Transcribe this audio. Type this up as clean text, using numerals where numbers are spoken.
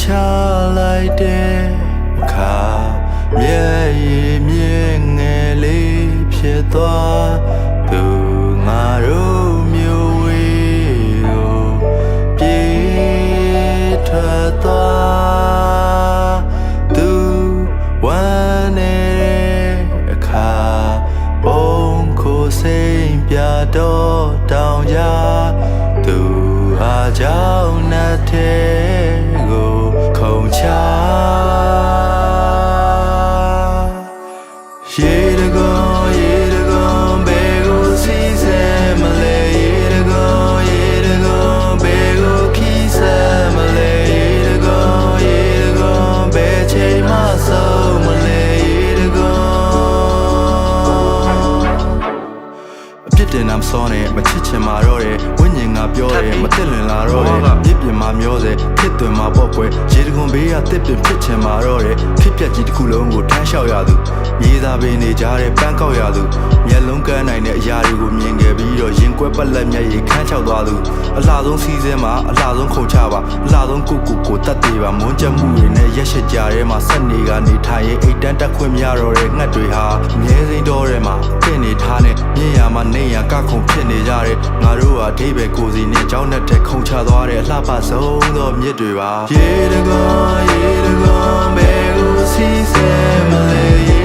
ချလိုက်တဲ့အခါမျက်ရည်မြင့်ငယ်လေးဖြစ်သွားသူငါတို့မျိုးဝေးကိုပြေးထွက်သွားသူဝမ်းနေတဲ့အခါပုံကိုစိတ်ပြတော့တောင်းကြသူဟာကြောင့်နဲ့တဲ့ကိုခုံချရေတကုံဘယ်ကိုစီးစဲမလဲရေတကုံဘယ်ကိုခီးစဲမလဲရေတကုံဘယ်ချိန်မှဆုံးမလဲရေတကုံအပြစ်တင်တာမစောနဲ့မချစ်ချင်မှာတော့တယ်ဝိညာဉ်ကပြောတယ်မသိလွင်လာတော့တယ်မြစ်ပြင်မှာမျောစေဖြစ်သွင်းမှာပေါ့ကွယ်ရေတကုံဘေးကတစ်ပင်ဖြစ်ချင်မှာတော့တယ်ဖြစ်ပျက်ကြီးတစ်ခုလုံးကိုထမ်းလျှောက်ရသူမြေသားပင်နေကြတဲ့ပန်းကောက်ရသူမျက်လုံးကန်းနိုင်တဲ့အရာတွေကိုမြင်ခဲ့ပြီးတော့ရင်ကွက်ပလက်မျက်ရည်ခန်းချောက်သွားသူအလှဆုံးစီးစဲမှာအလှဆုံးခုံချပါအလှဆုံးကိုတတ်သေးပါမွန်းချက်မှုတွေနဲ့ရက်ရှစ်ကြားထဲမှာဆက်နေကနေထိုင်ရင်အိတ်တန်းတက်ခွင့်မရတော့တဲ့ငှက်တွေဟာမြဲစိမ့်တော်ထဲမှာတင့်နေထားနဲ့မြင်ရမှာနေရကခုံဖြစ်နေကြတဲ့ငါတို့ဟာအဓိပ္ပာယ်ကိုစီနဲ့ကြောင်းနဲ့ခုံချသွားတဲ့အလှပဆုံးသောမြစ်တွေပါရေတကုံဘယ်ကိုစီးစဲမလဲ